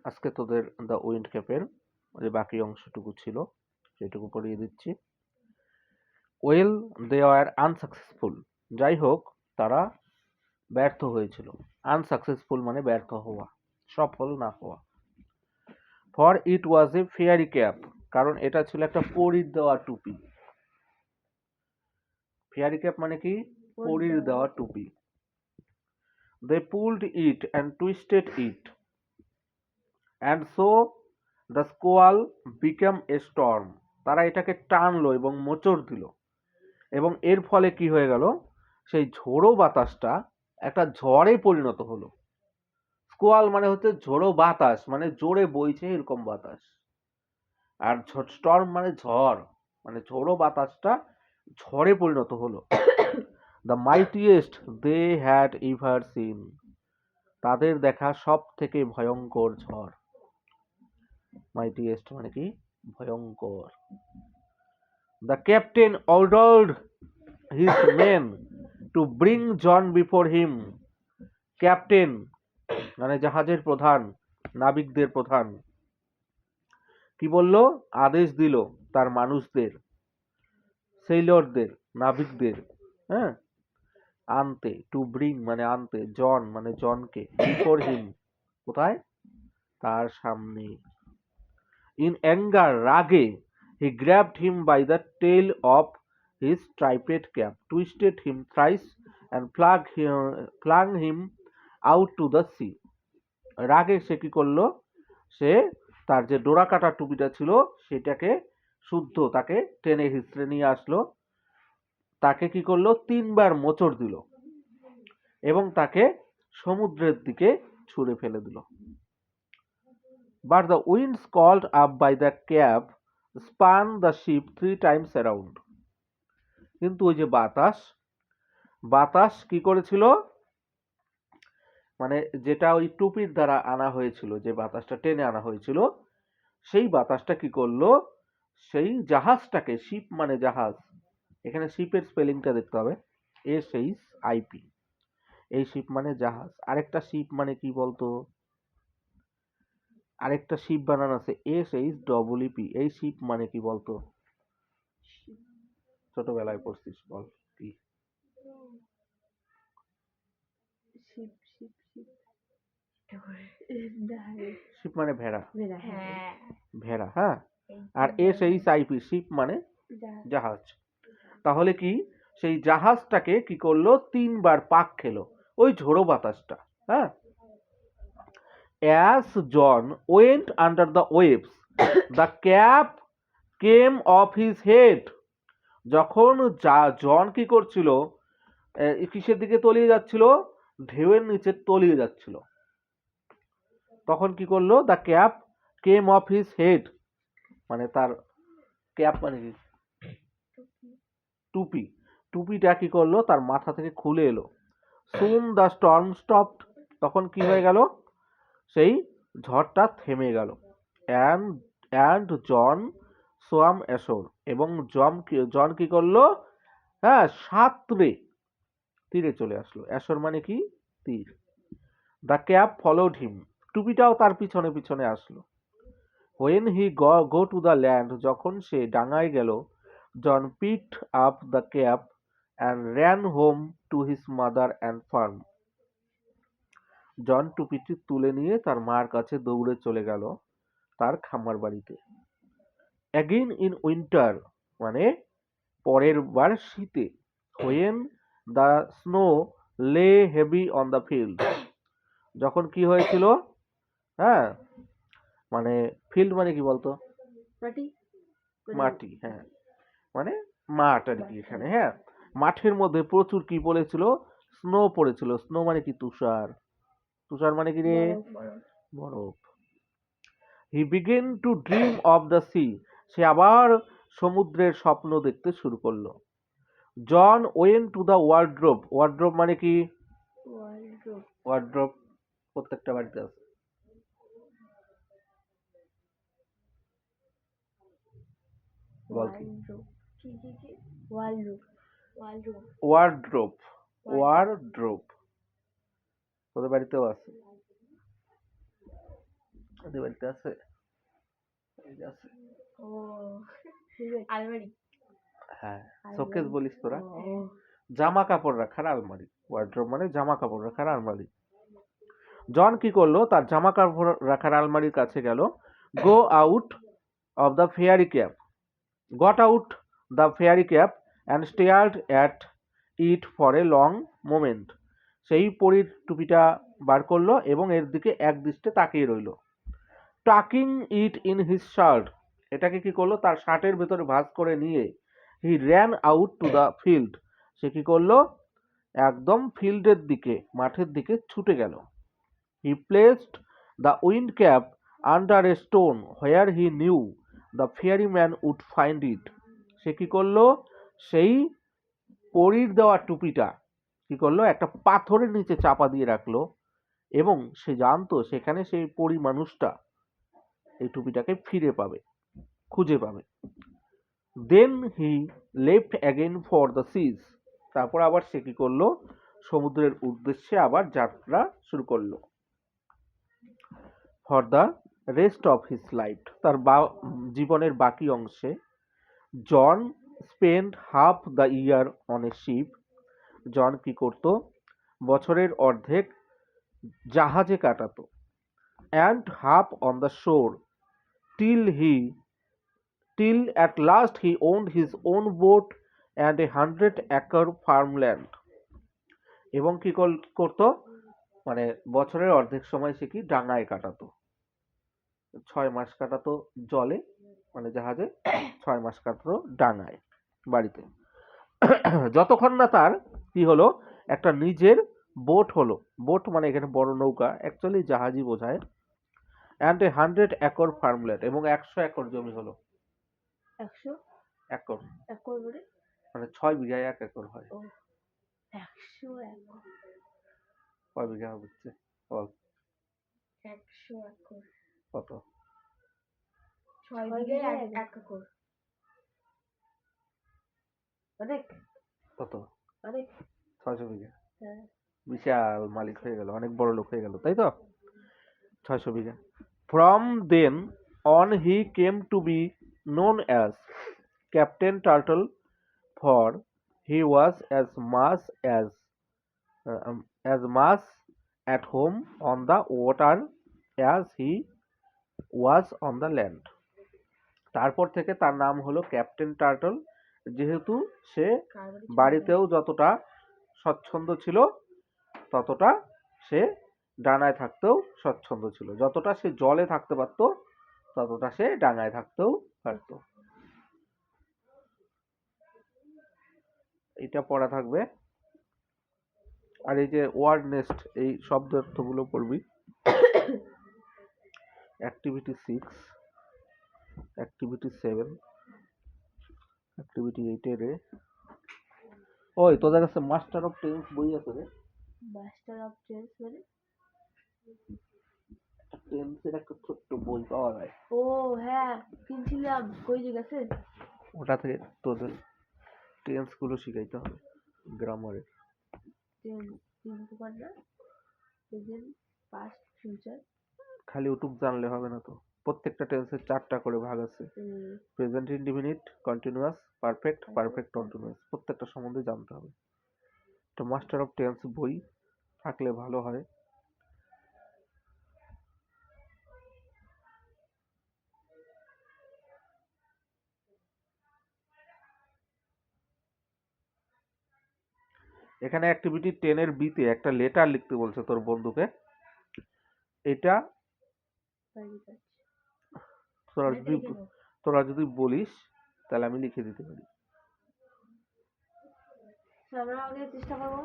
আজকে তোদের the wind ক্যাপের যে বাকি অংশটুকু ছিল সেটুকু পড়িয়ে দিচ্ছি। ওয়েল দে আর আনসাকসেসফুল, যাই হোক তারা ব্যর্থ হয়েছিল। আনসাকসেসফুল মানে ব্যর্থ হওয়া, সফল না হওয়া। For it was A fairy cap, কারণ এটা ছিল একটা পরীর দেওয়া টুপি। ফেয়ারি ক্যাপ মানে কি? পরীর দেওয়া টুপি। They pulled it and twisted it and so the squall become a storm. তারা এটাকে টানলো এবং মোচড় দিল, এবং এর ফলে কি হয়ে গেল? সেই ঝোড়ো বাতাসটা একটা ঝড়ে পরিণত হলো। স্কোয়াল মানে হচ্ছে ঝোড়ো বাতাস, মানে জোরে বইছে এরকম বাতাস। আর স্টর্ম মানে ঝড়, মানে ঝোড়ো বাতাসটা ঝড়ে পরিণত হলো। The mightiest they had ever seen, তাদের দেখা সব থেকে ভয়ঙ্কর ঝড়। মাইটিয়েস্ট মানে কি? ভয়ঙ্কর। The captain ordered his men to bring John before him. Captain মানে জাহাজের প্রধান, নাবিকদের প্রধান, কি বলল? আদেশ দিল তার মানুষদের, সেইলরদের, নাবিকদের, হ্যাঁ, আনতে। টু ব্রিং মানে আনতে, জন মানে জনকে, বিফোর হিম কোথায়? তার সামনে। ইন অ্যাঙ্গার, রাগে, he grabbed him by the tail of his striped cap, twisted him thrice and flung him out to the sea. রাগে সে কি করলো? সে তার যে ডোরা কাটা টুপিটা ছিল সেটাকে শুদ্ধ তাকে টেনে হিঁচড়ে নিয়ে আসলো, তাকে কি করলো? 3 বার মোচড় দিল এবং তাকে সমুদ্রের দিকে ছুঁড়ে ফেলে দিল। But the winds called up by the cap spun the ship 3 times around. কিন্তু ওই যে বাতাস কি করেছিল? মানে যেটা ওই টুপির দ্বারা আনা হয়েছিল, যে বাতাসটা টেনে আনা হয়েছিল, সেই বাতাসটা কি করলো? সেই জাহাজটাকে, শিপ মানে জাহাজ, এখানে শিপের স্পেলিংটা দেখতে হবে, SHIP। এই শিপ মানে জাহাজ। আরেকটা শিপ মানে কি বলতো? আরেকটা শিপ বানানো আছে SHEEP। এই শিপ মানে কি বলতো? ছোটবেলায় পড়ছিস, বল কি? শিপ মানে ভেড়া, ভেড়া, হ্যাঁ। আর SHIP শিপ মানে জাহাজ। তাহলে কি সেই জাহাজটাকে কি করলো? 3 বার পাক খেলো ওই ঝোড়ো বাতাসটা, হ্যাঁ। As John went under the waves, the cap came off his head. যখন জন কি করছিল? কিসের দিকে তলিয়ে যাচ্ছিল? ঢেউয়ের নিচে তলিয়ে যাচ্ছিল। তখন কি করলো? The cap came of his head, মানে তার ক্যাপ মানে কি? টুপি। টুপিটা কি করলো? তার মাথা থেকে খুলে এলো। সুন দ্য স্টর্ম স্টপড, তখন কি হয়ে গেল? সেই ঝড়টা থেমে গেল। অ্যান্ড জন সোয়াম অ্যাশোর, এবং জন কি করলো? হ্যাঁ, সাঁতরে তীরে চলে আসলো। অ্যাশোর মানে কি? তীর। দ্য ক্যাপ ফলোড হিম, টুপিটাও তার পিছনে পিছনে আসলো। When he go to the land, যখন সে ডাঙায় গেল, John picked up the cap and ran home to his mother and farm. John টুপিটি তুলে নিয়ে তার মার কাছে দৌড়ে চলে গেল তার খামার বাড়িতে। অ্যাগেইন ইন উইন্টার মানে পরের বার শীতে। হোয়েন দ্য স্নো লে হেভি অন দ্য ফিল্ড, যখন কি হয়েছিল? হ্যাঁ, মানে ফিল্ড মানে কি বলতো? মাটি, হ্যাঁ, মানে মাঠ আর কি এখানে, হ্যাঁ। মাঠের মধ্যে প্রচুর কি পড়েছিল? স্নো পড়েছিল। স্নো মানে কি? তুষার। তুষার মানে কি রে? বরফ। He began to dream of the sea, সে আবার সমুদ্রের স্বপ্ন দেখতে শুরু করলো। John went to the wardrobe, wardrobe মানে কি? ওয়ার্ড্রোব প্রত্যেকটা বাড়িতে আছে। বল কি? ওয়ার্ড্রোব, ওয়ার্ড্রোব তোদের বাড়িতেও আছে। ওদের বাড়িতে আছে, এই যে আছে। ও আলমারি। হ্যাঁ, শোকেস বলিস তোরা। ও জামা কাপড় রাখার আলমারি, ওয়ার্ড্রোব মানে জামা কাপড় রাখার আলমারি। জন কি করলো, তার জামা কাপড় রাখার আলমারির কাছে গেল। Go out of the fairy cap, got out the fairy cap and stared at it for a long moment. সেই পরীর টুপিটা বার করলো এবং এর দিকে এক দৃষ্টে তাকিয়ে রইল। Tucking it in his shirt, এটাকে কি করলো, তার শার্টের ভেতরে ভাঁজ করে নিয়ে he ran out to the field, সে কি করলো, একদম ফিল্ডের দিকে, মাঠের দিকে ছুটে গেল। He placed the wind cap under a stone where he knew the fairy man would find it, সে কি করলো, সেই পরীর দেওয়া টুপিটা কি করলো, একটা পাথরের নিচে চাপা দিয়ে রাখলো এবং সে জানতো সেখানে সেই পরী মানুষটা এই টুপিটাকে ফিরে পাবে, খুঁজে পাবে। Then he left again for the seas, তারপর আবার সে কি করলো, সমুদ্রের উদ্দেশ্যে আবার যাত্রা শুরু করলো। For the rest of his life, তার জীবনের বাকি অংশে John spend half the year on a ship, John কি করতো, বছরের অর্ধেক জাহাজে কাটাতো। And half on the shore till at last he owned his own boat and 100 acre farmland, এবং কি করতো, মানে বছরের অর্ধেক সময় সে কি ডাঙায় কাটাতো, 6 মাস কাটাতো জলে মানে জাহাজে, 6 মাস কাটাতো ডাঙায় বাড়িতে। যতক্ষণ না তার কি হলো, একটা নিজের বোট হলো, বোট মানে এখানে বড় নৌকা, অ্যাকচুয়ালি জাহাজই বোঝায়। অ্যান্ড 100 acre farmland, এবং 100 একর জমি হলো। 100 একর একর করে মানে 6 বিঘায় 1 একর হয়। 100 একর, কয় বিঘা হচ্ছে বল, 100 একর, কত? 6 বিঘায় 1 একর, অনেক কত? অনেক 600 বিঘা। হ্যাঁ। বিশাল মালিক হয়ে গেল, অনেক বড় লোক হয়ে গেল, তাই তো? 600 বিঘা। From then on he came to be known as Captain Turtle, for he was as much at home on the water as he was on the land. তারপর থেকে তার নাম হলো ক্যাপ্টেন টার্টল, যেহেতু সে বাড়িতেও যতটা স্বচ্ছন্দ ছিল ততটা সে ডাঙায় থাকতেও স্বচ্ছন্দ ছিল, যতটা সে জলে থাকতে পারত ততটা সে ডাঙায় থাকতেও পারত। এটা পড়া থাকবে। আর এই যে ওয়ার্ড নেস্ট, এই শব্দ অর্থগুলো পড়বি। অ্যাক্টিভিটি 6, অ্যাক্টিভিটি 7, অ্যাক্টিভিটি 8 এর। ওই তোদের কাছে মাস্টার অফ টেন্স বই আছে রে? মাস্টার অফ টেন্স মানে টেন্সের একটা ছোট্ট বই পাওয়া যায়। ও হ্যাঁ, কিনছিলাম, কই যে গেছে? ওটা থেকে তোদের টেন্স গুলো শিখাইতে হবে, গ্রামারের। টেন্স পার না, প্রেজেন্ট, পাস্ট, ফিউচার। খালি ওটুক জানলে হবে না তো, প্রত্যেকটা টেন্সের 4টা করে ভাগ আছে। Present indefinite, continuous, perfect, perfect continuous, প্রত্যেকটা সম্বন্ধে জানতে হবে। তো মাস্টার অফ টেন্স বই থাকলে ভালো হয়। এখানে অ্যাক্টিভিটি 10 এর বিতে একটা লেটার লিখতে বলছে তোর বন্ধুকে। এটা তোরা যদি বলিস তাহলে আমি লিখে দিতে পারি। আমরা আগে চেষ্টা করবো।